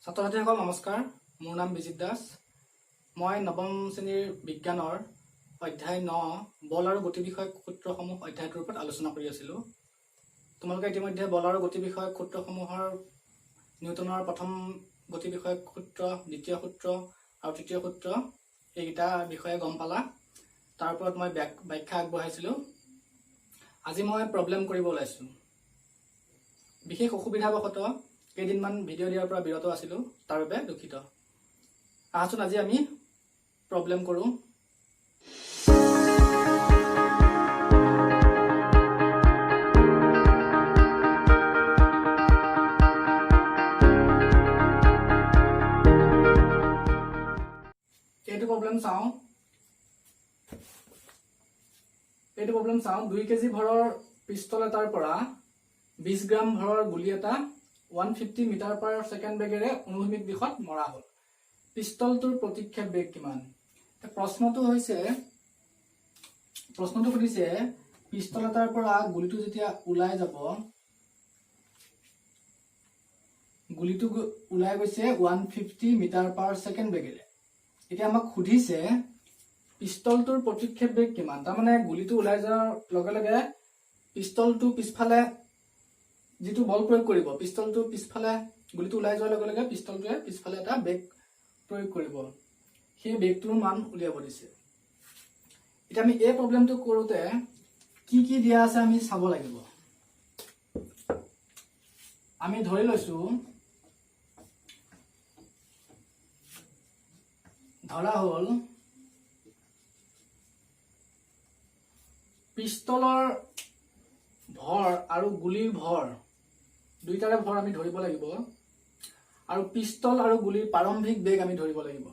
ছাত্ৰ-ছাত্ৰীসকল নমস্কাৰ। মোৰ নাম বিজিত দাস। মই নৱম শ্ৰেণীৰ বিজ্ঞানৰ অধ্যায় 9 বল আৰু গতি বিষয়ক সূত্ৰসমূহ অধ্যায়টোৰ ওপৰত আলোচনা কৰি আছিলোঁ। তোমালোকে ইতিমধ্যে বল আৰু গতি বিষয়ক সূত্ৰসমূহৰ নিউটনৰ প্ৰথম গতি বিষয়ক সূত্ৰ, দ্বিতীয় সূত্ৰ আৰু তৃতীয় সূত্ৰ এইকেইটা বিষয়ে গম পালা। তাৰ ওপৰত মই ব্যাখ্যা আগবঢ়াইছিলোঁ। আজি মই প্ৰব্লেম কৰিব ওলাইছোঁ। বিশেষ অসুবিধাবশতঃ কেইদিনমান ভিডিঅ' দিয়াৰ পৰা বিৰত আছিলোঁ, তাৰ বাবে দুখিত। আহাচোন আজি আমি প্ৰব্লেম কৰোঁ। এইটো প্ৰব্লেম চাওঁ 2 কেজি ভৰৰ পিষ্টল এটাৰ পৰা 20 গ্ৰাম ভৰৰ গুলি এটা 150 মিটাৰ পাৰ ছেকেণ্ড বেগেৰে অনুভূমিক দিশত মৰা হ'ল। পিষ্টলটোৰ প্ৰতিক্ষেপ বেগ কিমান? প্ৰশ্নটো সুধিছে পিষ্টল এটাৰ পৰা গুলিটো যেতিয়া ওলাই যাব, গুলিটো ওলাই গৈছে 150 মিটাৰ পাৰ ছেকেণ্ড বেগেৰে। এতিয়া আমাক সুধিছে পিষ্টলটোৰ প্ৰতিক্ষেপ বেগ কিমান। তাৰমানে গুলিটো ওলাই যোৱাৰ লগে লগে পিষ্টলটো পিছফালে যিটো বল প্ৰয়োগ কৰিব, পিষ্টলটো পিছফালে গুলিটো ওলাই যোৱাৰ লগে লগে পিষ্টলটোৱে পিছফালে এটা বেগ প্ৰয়োগ কৰিব। সেই বেগটোৰ মান উলিয়াব দিছে। এতিয়া আমি এই প্ৰব্লেমটো কৰোঁতে কি কি দিয়া আছে আমি চাব লাগিব। আমি ধৰি লৈছো, ধৰা হ'ল পিষ্টলৰ ভৰ আৰু গুলিৰ ভৰ দুইটাৰে ভৰ আমি ধৰিব লাগিব, আৰু পিষ্টল আৰু গুলিৰ প্ৰাৰম্ভিক বেগ আমি ধৰিব লাগিব।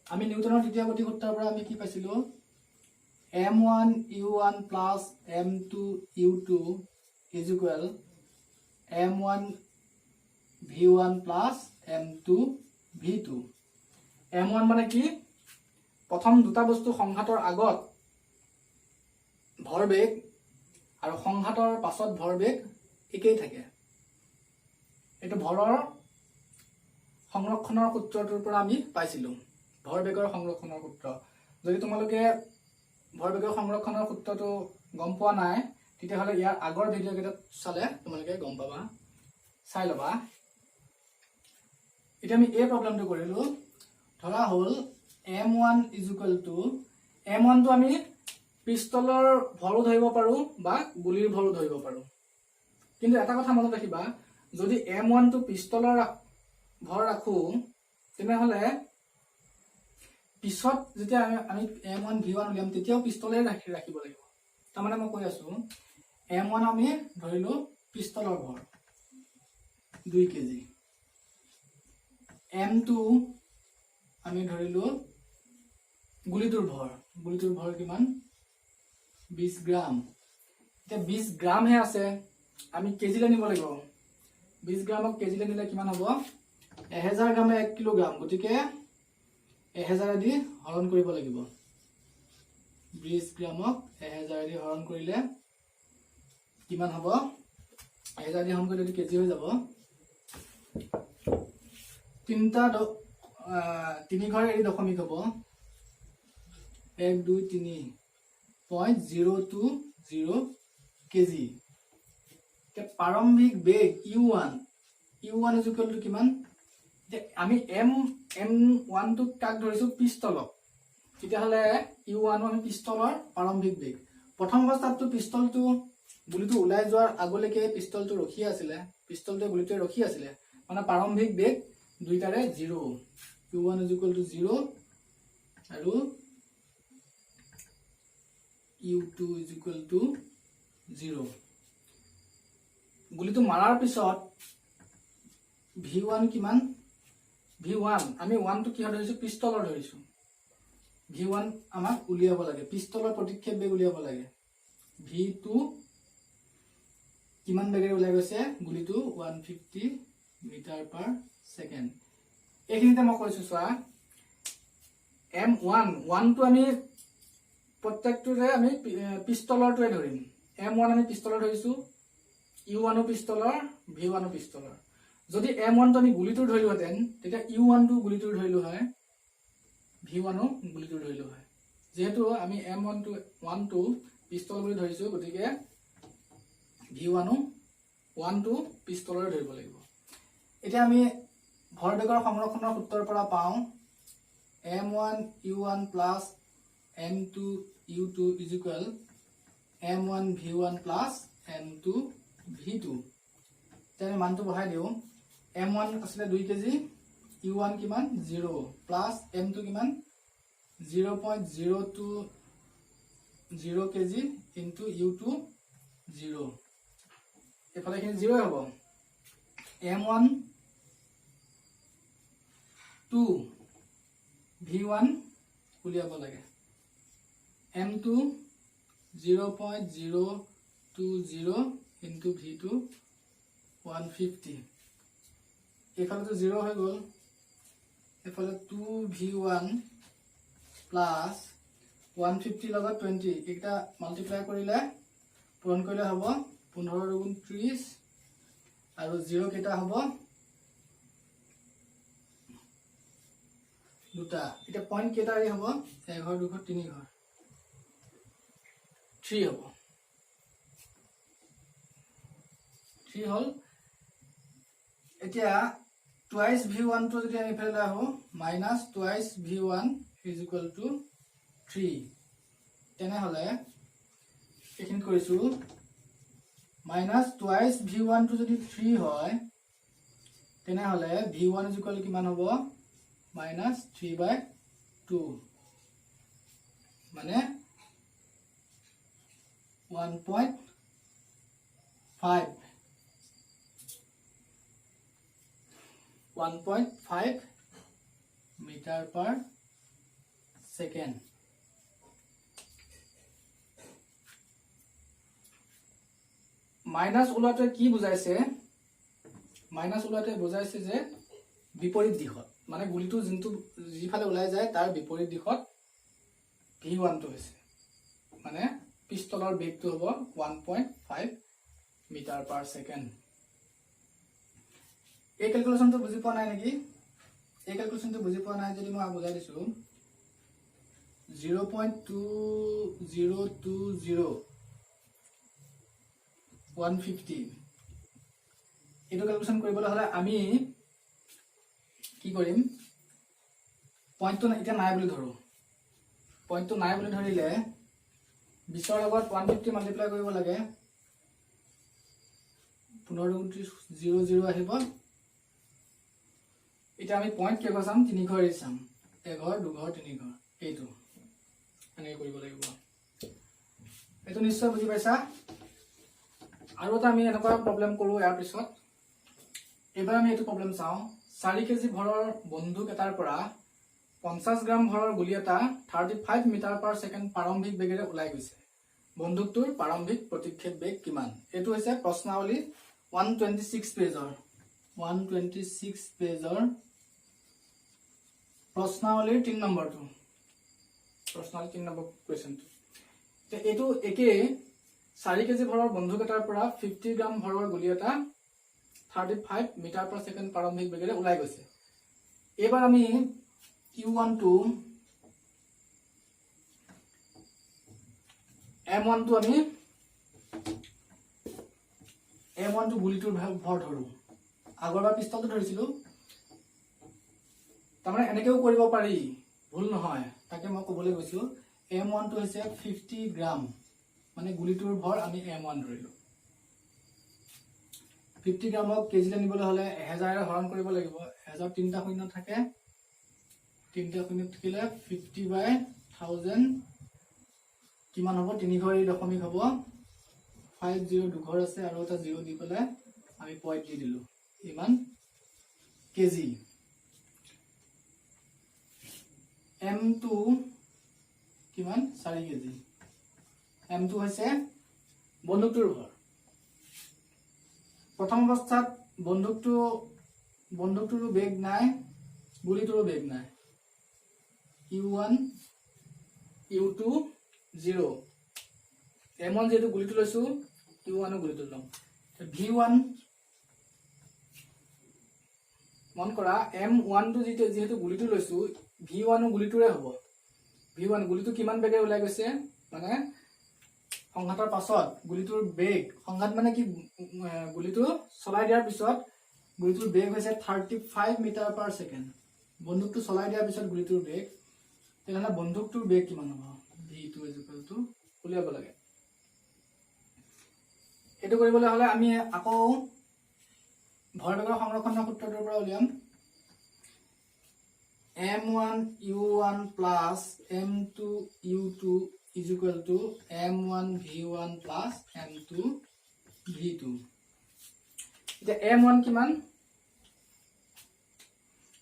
আমি নিউটনৰ তৃতীয় গতি সূত্ৰৰ পৰা আমি কি পাইছিলো? m1 u1 plus m2 u2 is equal m1 v1 plus m2 v2। m1 মানে কি? প্ৰথম দুটা বস্তু সংঘাতৰ আগত ভৰবেগ আৰু সংঘাতৰ পাছত ভৰবেগ একেই থাকে। এইটো ভৰৰ সংৰক্ষণৰ সূত্ৰটোৰ পৰা আমি পাইছিলো, ভৰবেগৰ সংৰক্ষণৰ সূত্ৰ। যদি তোমালোকে ভৰবেগৰ সংৰক্ষণৰ সূত্ৰটো গম পোৱা নাই, তেতিয়াহ'লে ইয়াৰ আগৰ ভিডিঅ' কেইটাত চালে তোমালোকে গম পাবা, চাই ল'বা। এতিয়া আমি এই প্ৰব্লেমটো কৰিলো। ধৰা হ'ল m1 is equal to, m1 টো আমি পিষ্টলৰ ভৰো ধৰিব পাৰো বা গুলিৰ ভৰো ধৰিব পাৰো। কিন্তু এটা কথা মনত ৰাখিবা, যদি m1 টো পিষ্টলৰ ভৰ ৰাখো, তেনেহলে পিছত যেতিয়া আমি m1 v1 উলিয়াম তেতিয়াও পিষ্টলে ৰাখিব লাগিব। তাৰমানে মই কৈ আছো m1 আমি ধৰিলো পিষ্টলৰ ভৰ 2 কেজি, m2 আমি ধৰিলো গুলিটোৰ ভৰ কিমান? 20 গ্ৰাম। এতিয়া 20 গ্ৰামহে আছে, আমি কেজিলৈ নিব লাগিব। 20 গ্ৰামক কেজিলৈ নিলে কিমান হ'ব? 1000 গ্ৰামে 1 কিলোগ্ৰাম, গতিকে 1000 দি হৰণ কৰিব লাগিব। 20 গ্ৰামক 1000 দি হৰণ কৰিলে কিমান হ'ব? 1000 দি হৰণ কৰিলে কেজি হৈ যাব। 3 ঘৰ এৰি দশমিক হ'ব 1 2 3.020 কেজি। প্ৰাৰম্ভিক বেগ u1 ইজ ইকুৱেল টু কিমান? আমি m1 টো কাক ধৰিছো? পিষ্টলক। তেতিয়াহ'লে u1 আমি পিষ্টলৰ প্ৰাৰম্ভিক বেগ। প্ৰথম অৱস্থাতটো পিষ্টলটো গুলিটো ওলাই যোৱাৰ আগলৈকে পিষ্টলটো ৰখি আছিলে, পিষ্টলটোৱে গুলিটোৱে ৰখি আছিলে, মানে প্ৰাৰম্ভিক বেগ দুইটাৰে 0। u1 ইজ ইকুৱেল টু 0 আৰু u2 ইজ ইকুৱেল টু 0। গুলিটো মাৰাৰ পিছত v1 কিমান? v1 আমি 1 টো কিহৰ ধৰিছো? পিষ্টলৰ ধৰিছো। v1 আমাক উলিয়াব লাগে, পিষ্টলৰ প্ৰতিক্ষেপ বেগ উলিয়াব লাগে। v2 কিমান বেগেৰে ওলাই গৈছে? গুলিটো 150 মিটাৰ পাৰ ছেকেণ্ড। এইখিনিতে মই কৈছো চোৱা, m1 টো আমি প্ৰত্যেকটোৰে আমি পিষ্টলৰটোৱে ধৰিম। m1 আমি পিষ্টলৰ ধৰিছো, u1 পিষ্টলৰ, v1 পিষ্টলৰ। যদি M1 টো আমি গুলিটোৰ ধৰিলোহেঁতেন তেতিয়া U1 টো গুলিটোৰ ধৰিলো হয়, V1 ও গুলিটোৰ ধৰিলো হয়। যেহেতু আমি M1 টো পিস্তল বুলি ধৰিছো, গতিকে V1 ও 1 টো পিস্তলৰে ধৰিব লাগিব। এতিয়া আমি ভৰবেগৰ সংৰক্ষণৰ সূত্ৰৰ পৰা পাওঁ M1 U1 plus M2 U2 is equal M1 V1 plus M2 V2। এতিয়া আমি মানটো বহাই দিওঁ। M1 আছিলে 2 কেজি, U1 কিমান 0 প্লাছ M2 কিমান 0.020 কেজি ইনটু U2 0। এফালে খিনি 0 হ'ব। M1 2 V1 উলিয়াব লাগে। M2 0.020 into V2 150। এফালে তো 0 হৈ গ'ল। এফালে 2V1 প্লাস 150 লগত 20 এটা মাল্টিপ্লাই কৰিলে পূৰণ কৰিলে হ'ব 15 × 30 আৰু 0 কেটা হ'ব দুটা। এটা পয়েন্ট কেটা হ'ব 1 ঘৰ 2 ঘৰ 3 ঘৰ 3 হ'ব। 3 হল। এতিয়া twice V1 টো যদি আমি ফেলে আহো minus twice V1 is equal to 3। তেনে হলে এখানে কৰিছো minus twice V1 টো যদি 3 হয় তেনে হলে V1 is equal কিমান হ'ব minus 3/2 মানে 1.5 মিটাৰ পাৰ সেকেন্ড। মাইনাস ওলাতে কি বুজাইছে? মাইনাস ওলাতে বুজাইছে যে বিপৰীত দিশত, মানে গুলিটো যোনটো যিফালে ওলাই যায় তাৰ বিপৰীত দিশত V1 টো হৈছে, মানে পিস্তলৰ বেগটো হ'ব 1.5 মিটাৰ পাৰ সেকেন্ড। এই ক্যালকুলেশনটো বুজি পোৱা নাই নেকি? এই ক্যালকুলেশনটো বুজি পোৱা নাই যদি মই বুজাই দিছো 0.2020 150 এটো ক্যালকুলেশন কৰিবলৈ হলে আমি কি কৰিম, পয়েন্টটো এটা নাই বুলি ধৰো। পয়েন্টটো নাই বুলি ধৰিলে 20 ৰ লগত 150 মাল্টিপ্লাই কৰিব লাগে, 15 × 30 0 আহিব। এটা আমি পয়েন্ট কে চাম 3 ঘৰ চাম, 1 ঘৰ 2 ঘৰ 3 ঘৰ, এইটো এনেকৈ কৰিব লাগিব। এইটো নিশ্চয় বুজি পাইছা। আৰু এটা আমি এনেকুৱা প্ৰবলেম কৰো ইয়াৰ পিছত। এবাৰ আমি এইটো প্ৰবলেম চাওঁ। 4 কেজি ভৰৰ বন্দুক এটাৰ পৰা 50 গ্ৰাম ভৰৰ গুলি এটা 35 মিটাৰ পাৰ সেকেন্ড প্ৰাৰম্ভিক বেগেৰে ওলাই গৈছে। বন্দুকটোৰ প্ৰাৰম্ভিক প্ৰতিক্ষেপ বেগ কিমান? এইটো হৈছে প্ৰশ্নাৱলী 126 পেজৰ 126 পেজৰ প্ৰশ্নাৱলীৰ 3 নম্বৰটো, প্ৰশ্নাৱলী 3 নম্বৰ কুৱেশ্যনটো। এইটো একে 4 কেজি ভৰৰ বন্দুক এটাৰ পৰা 50 গ্ৰাম ভৰৰ গুলি এটা 35 মিটাৰ পাৰ সেকেন্ড প্ৰাৰম্ভিক বেগেৰে ওলাই গৈছে। এবাৰ আমি U1 টো M1 টো আমি M1 টো গুলিটোৰ ভৰ ধৰো। আগৰবাৰ পিস্তলটো ধৰিছিলো, তাৰমানে এনেকেও কৰিব পাৰি, ভুল নহয়। তাকে মই ক'বলৈ গৈছো M1 টো হৈছে 50 গ্ৰাম, মানে গুলিটোৰ ভৰ আমি M1 ধৰিলো। 50 গ্ৰামক কেজিলে নিবলৈ হলে 1000 এৰে হৰণ কৰিব লাগিব। 1000 তিনিটা শূন্য থাকে, তিনিটা শূন্য থাকিলে 50/1000 কিমান হ'ব? 3 ঘৰ দশমিক হ'ব 50 2 ঘৰ আছে আৰু এটা 0 দি পেলাই আমি পইণ্ট দি দিলো, ইমান কেজি। M2 কিমান? 4 কেজি। M2 হৈছে বন্দুকটোৰ ভৰ। প্ৰথম অৱস্থাত বন্দুকটোৰো বেগ নাই, গুলিটোৰো বেগ নাই। U1 U2 0। M1 যেহেতু গুলিটো লৈছো, U1 গুলিটো লম। V1 মন কৰা M1 টো যেহেতু গুলিটো লৈছো V1 গুলিটোৰে হ'ব V1 গুলিটো কিমান বেগে ওলাই গৈছে মানে সংঘাতৰ পাছত গুলিটোৰ বেগ সংঘাত মানে কি গুলিটো চলাই দিয়াৰ পিছত গুলিটোৰ বেগ হৈছে 35 মিটাৰ পাৰ সেকেন্ড বন্দুকটো চলাই দিয়াৰ পিছত গুলিটোৰ বেগ তেনে বন্দুকটোৰ বেগ কিমান হ'ব V2 উলিয়াব লাগে এটো কৰিবলৈ হলে আমি আকৌ ভৰবেগৰ সংৰক্ষণৰ সূত্ৰটোৰ পৰা উলিয়াম M1 U1 plus M2 U2 is equal to M1 V1 plus M2 V2 এটা M1 কিমান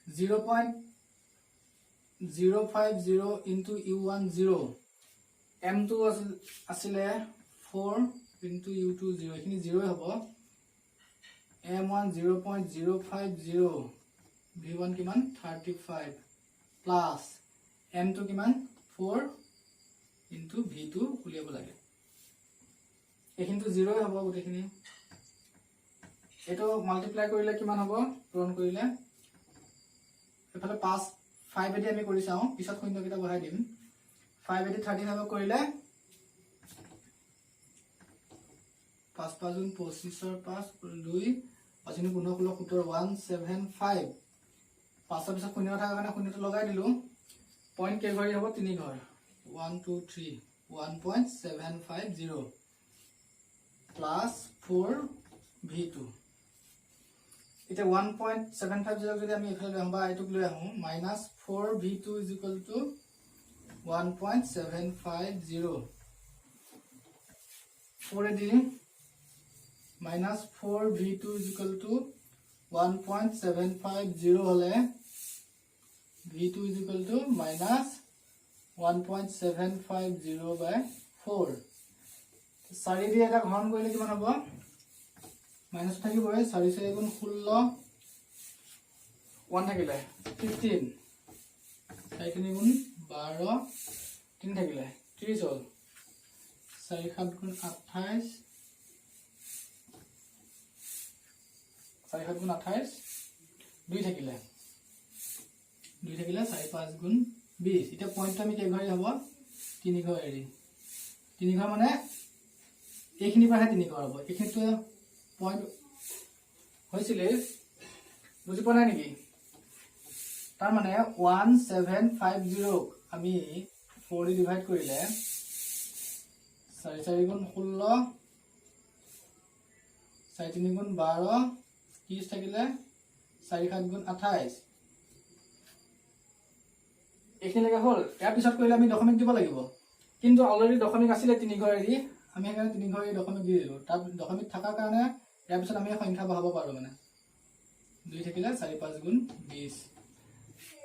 0.050 into U1 0 M2 আসলে 4 into U2 0 এখিনি 0 হ'ব M1 0.050 V1 কিমান 35 plus M2 কিমান 4 into V2 উলিয়াব লাগে এখিনটো 0 হ'ব গুটেখিনি এটো মাল্টিপ্লাই কৰিলে কিমান হ'ব পূৰণ কৰিলে এফালে 5 এদি আমি কৰি চাও পিছত শূন্য কিটা বহাই দিম 5 এদি 35 কৰিলে 5 5 গুণ 25 ৰ 5 2 5 গুণ 15 17 175 5 ৰ পিছত শূন্য থাকা কাৰণে শূন্যটো লগাই দিলো পইণ্ট কে ঘৰি হ'ব 3 ঘৰ 1 2 3 1.750 plus 4 V2 এটা 1.750 যদি আমি এফালে লম্বা এটুক লৈ আহো minus 4 V2 is equal to 1.750 4 এদি minus 4 V2 is equal to 1.750 হলে V2 is equal to minus 1.750 by 4 4 দিয়ে এটা ঘন কৰিলে কিমান হ'ব মাইনাস থাকিব 4 4 গুণ 16 1 থাকিলে 15 4 গুণ 12 3 থাকিলে 30 হ'ল 4 7 গুণ 28 4 7 গুণ 28 2 থাকিলে 4 5 গুণ 20 এটা পইণ্ট আমি কে ঘৰি হ'ব 3 ঘৰ এৰি 3 ঘৰ মানে এইখিনি পাহে 3 ঘৰ হ'ব এখিনটো পইণ্ট হৈছিলে বুজি পোৱা নাই নেকি তাৰ মানে 1750 আমি 4 দি ডিভাইড কৰিলে 4 4 গুণ 16 4 3 গুণ 12 30 থাকিলে 4 7 গুণ 28 এখিনি লাগা হল ইয়াৰ পিছত কৰিলে আমি দশমিক দিব লাগিব কিন্তু অলৰেডি দশমিক আছিল 3 ঘৰ এৰি আমি এখানে 3 ঘৰ এৰি দশমিক দি দিলো তাৰ দশমিক থাকাৰ কাৰণে ইয়াৰ পিছত আমি সংখ্যা বহাব পাৰো মানে 2 থাকিলে 4 5 গুণ 20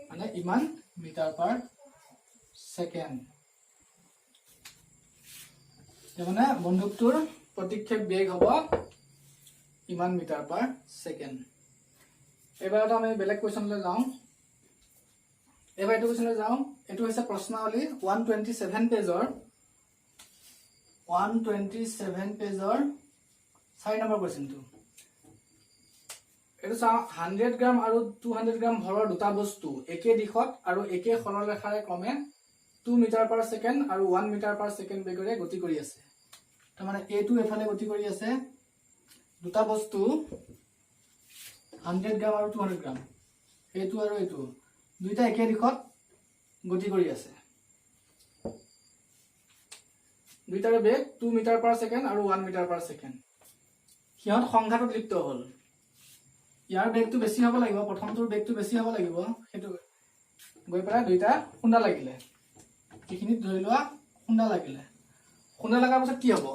মানে ইমান মিটাৰ পাৰ সেকেন্ড মানে বন্দুকটোৰ প্ৰতিক্ষেপ বেগ হ'ব ইমান মিটাৰ পাৰ সেকেন্ড এবাৰত আমি বেলেগ কোৱেশ্চনলৈ যাওঁ এবাৰ এইটো কোৱেশ্চনলৈ যাওঁ এটো হৈছে প্ৰশ্নাৱলী 127 পেজৰ 4 নম্বৰ কোৱেশ্চনটো এটো চাও 100 গ্ৰাম আৰু 200 গ্ৰাম ভৰৰ দুটা বস্তু একে দিশত আৰু একে সৰলৰেখাৰে ক্ৰমে 2 মিটাৰ পাৰ সেকেন্ড আৰু 1 মিটাৰ পাৰ সেকেন্ড বেগেৰে গতি কৰি আছে তাৰ মানে এটো এফালে গতি কৰি আছে দুটা বস্তু 100 গ্ৰাম আৰু 200 গ্ৰাম এটো আৰু এটো দুইটা একে দিশত গতি কৰি আছে দুইটাৰে বেগ 2 মিটাৰ পাৰ সেকেন্ড আৰু 1 মিটাৰ পাৰ সেকেন্ড হিয়ত সংঘাতত লিপ্ত হল ইয়াৰ বেগটো বেছি হ'ব লাগিব প্ৰথমটোৰ বেগটো বেছি হ'ব লাগিব হেতু গৈ পৰা দুইটা খুন্দা লাগিলে কিখিনিত ধৰি লোৱা খুন্দা লগাৰ পিছত কি হ'ব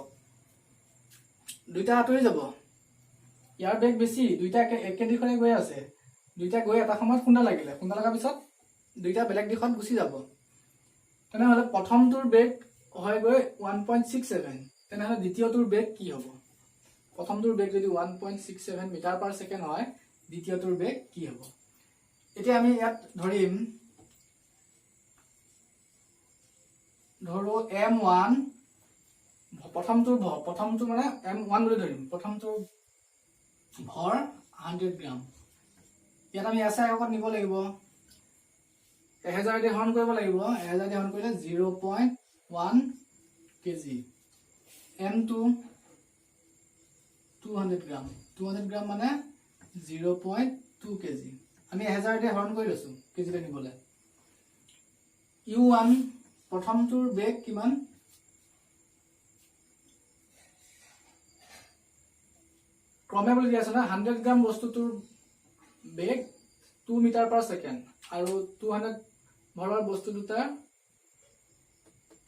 দুইটা আঁতৰি যাব ইয়াৰ বেগ বেছি দুইটা একে দিশৰে গৈ আছে দুইটা গৈ এটা সময়ত খুন্দা লগাৰ পিছত দুইটা বেলেগ দিশত গুচি যাব তেনেহলে প্ৰথমটোৰ বেগ হয় গৈ 1.67 তেনেহলে দ্বিতীয়টোৰ বেগ কি হ'ব প্ৰথমটোৰ বেগ যদি 1.67 মিটাৰ পাৰ সেকেন্ড হয় দ্বিতীয়টোৰ বেগ কি হ'ব এতিয়া আমি ইয়াত ধৰিম ধৰো M1 প্ৰথমটো মানে M1 বুলি ধৰিম প্ৰথমটোৰ ভৰ 100 গ্ৰাম ইয়াত আমি এছ আই এককত নিব লাগিব 1000 দি হৰণ কৰিব লাগিব 1000 দি হৰণ কৰিলে 0.1 কেজি m2 200 গ্ৰাম 200 গ্ৰাম মানে 0.2 কেজি আমি 1000 দি হৰণ কৰি লৈছো কেজিলে নিবলে u1 প্ৰথমটোৰ বেগ কিমান ক্ৰমে বুলি দিয়া আছে না 100 গ্ৰাম বস্তুটোৰ বেগ 2 মিটাৰ পাৰ সেকেন্ড আৰু 200 ভৰৰ বস্তু দুটা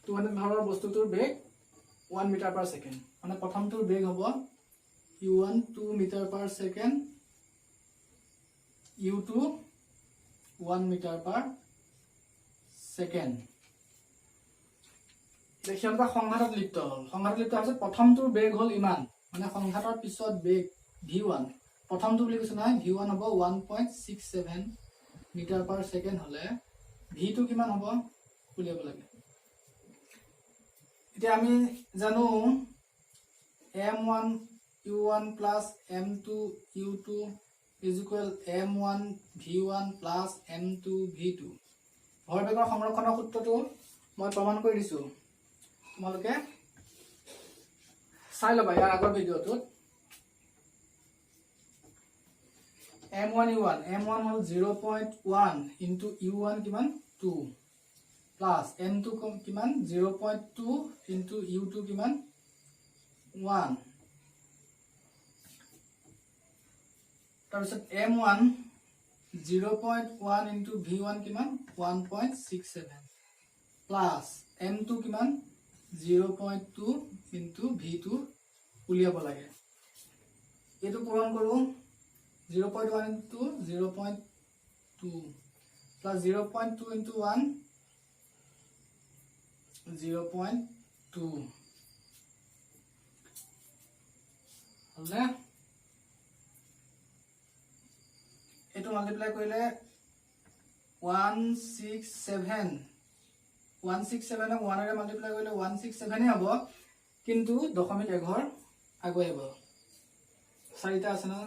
200 ভৰৰ বস্তুটোৰ বেগ 1 মিটাৰ পাৰ সেকেন্ড মানে প্ৰথমটোৰ বেগ হ'ব u1 2 metre per second u2 1 metre per second দেখিয়তা সংঘাতত লিপ্ত হল সংঘাতত লিপ্ত হৈছে প্ৰথমটোৰ বেগ হল ইমান মানে সংঘাতৰ পিছত বেগ v1 প্ৰথমটো বুলি কৈছে না v1 হ'ব 1.67 মিটাৰ পাৰ সেকেন্ড হলে v2 কিমান হ'ব উলিয়াব লাগে এতিয়া আমি জানো m1 u1 plus m2 u2 is equal m1 v1 plus m2 v2 ভৰবেগৰ সংৰক্ষণৰ সূত্ৰটো মই প্ৰমাণ কৰি দিছো তোমালোকে চাই লবা ইয়াৰ আগৰ ভিডিওটোত m1 u1 m1 হল 0.1 into u1 কিমান 2 plus m2 কিমান 0.2 into u2 কিমান 1 তাৰপিছত m1 0.1 into v1 কিমান 1.67 plus m2 কিমান 0.2 into v2 উলিয়াব লাগে এটো পূৰণ কৰো 0.1 into 0.2 plus 0.2 into 1 0.2 হলে এটো মাল্টিপ্লাই কৰিলে 167 167 ক 1 ৰে মাল্টিপ্লাই কৰিলে 167 হ'ব কিন্তু দশমিক এঘৰ আগুৱাই আহিব চাৰিটা আছে না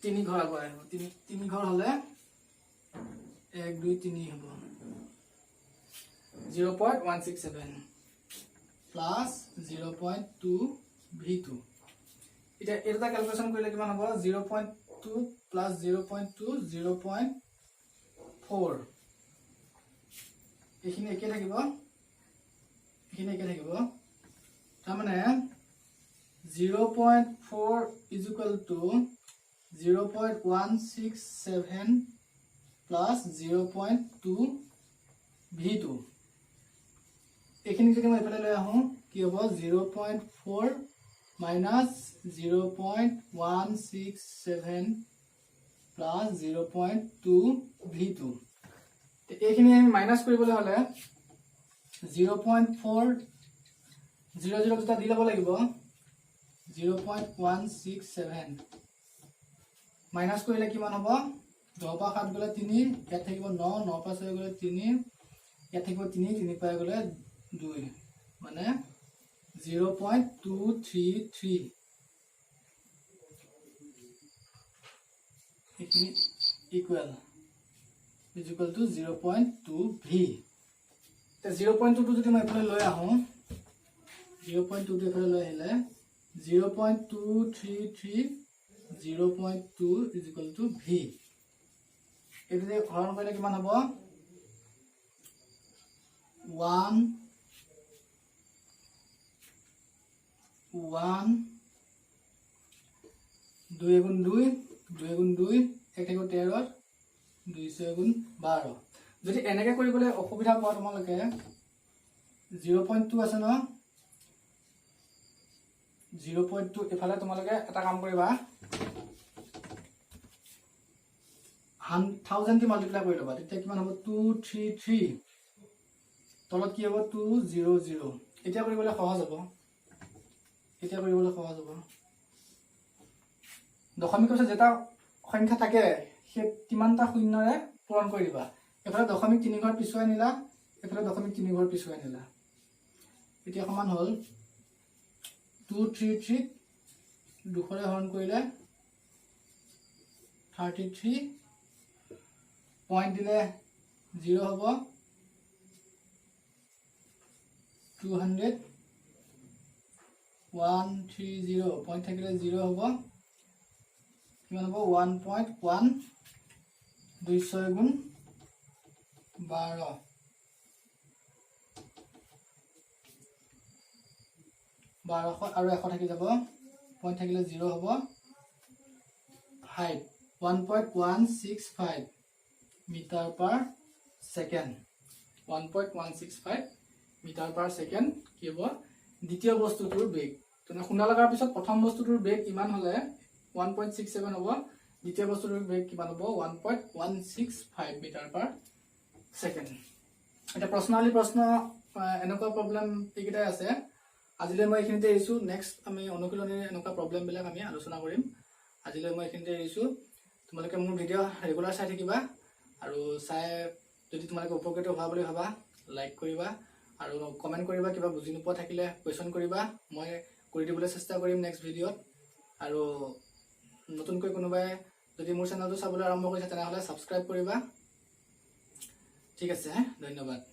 তিনি ঘৰ আগুৱাই আহিব তিনি ঘৰ হলে 1 2 3 হ'ব 0.167 plus 0.2 v2 এটা এটা ক্যালকুলেশন কৰিলে কিমান হ'ব 0.2 plus 0.2 0.4 এখিনি একে থাকিব তাৰ মানে 0.4 is equal to 0.167 plus 0.2 v2 এখিনি যদি মই এফালে লৈ আহো কি হ'ব 0.4 minus 0.167 plus 0.2 v2 এখিনি আমি মাইনাস কৰিবলৈ হলে 0.4 0 0 দুটা দি লব লাগিব 0.167 মাইনাস কৰিলে কিমান হ'ব 10 পা 7 গলে 3 ইয়াত থাকিব 9 9 পা 6 গলে 3 ইয়াত থাকিব 3 3 পা গলে 2 মানে 0.233 এখিনি equal is equal to 0.2 v 0.22 যদি মই এফালে লৈ আহো 0.2 টো এফালে লৈ আহিলে 0.233 0.2 is equal to v এটো যে হৰণ কৰিলে কিমান হ'ব 1 2 গুণ 2 2 গুণ 2 এক থাকিব 13 2 গুণ 12 যদি এনেকে কৰিবলৈ অসুবিধা পোৱা তোমালোকে 0.2 আছে ন 0.2 এফালে তোমালোকে এটা কাম কৰিবা 1000 দি মাল্টিপ্লাই কৰি লবা তেতিয়া কিমান হ'ব 233 তলত কি হ'ব 200 এতিয়া কৰিবলৈ সহজ হ'ব দশমিক আছে যেটা সংখ্যা থাকে সে কিমানটা শূন্যৰে পূৰণ কৰি দিবা এফালে দশমিক 3 ঘৰ পিছুৱাই নিলা এফালে দশমিক 3 ঘৰ পিছুৱাই নিলা এতিয়া সমান হ'ল 233 দুখৰে হৰণ কৰিলে 33 পইণ্ট দিলে 0 হ'ব 200 130 পইণ্ট থাকিলে 0 হ'ব কিমান হ'ব 1.1 200 গুণ 12 1200 আৰু 100 থাকি যাব পইণ্ট থাকিলে 0 হ'ব 5 1.165 metre per second 1.165 metre per second কি হ'ব দ্বিতীয় বস্তুটোৰ বেগ তুমি শুনা লগাৰ পিছত প্ৰথম বস্তুটোৰ বেগ কিমান হলে 1.67 হ'ব দ্বিতীয় বস্তুটোৰ বেগ কিমান হ'ব 1.165 মিটাৰ পাৰ সেকেন্ড এটা প্ৰশ্নাৱলী প্ৰশ্ন এনেকুৱা প্ৰবলেম এইকেইটাই আছে আজিলৈ মই এইখিনিতে এৰিছো নেক্সট আমি অনুশীলনীৰ এনেকুৱা প্ৰবলেম বিলাক আমি আলোচনা কৰিম আজিলৈ মই এইখিনিতে এৰিছো তোমালোকে মোৰ ভিডিঅ' ৰেগুলাৰ চাই থাকিবা আৰু চাই যদি তোমালোকে উপকৃত হোৱা বুলি ভাবা লাইক কৰিবা আৰু কমেন্ট কৰিবা কিবা বুজি নোপোৱা থাকিলে কোৱেশ্চন কৰিবা মই কৰি দিবলৈ চেষ্টা কৰিম নেক্সট ভিডিঅ'ত আৰু নতুনকৈ কোনোবাই যদি মোৰ চেনেলটো চাবলৈ আৰম্ভ কৰিছে তেনেহলে সাবস্ক্ৰাইব কৰিবা ঠিক আছে ধন্যবাদ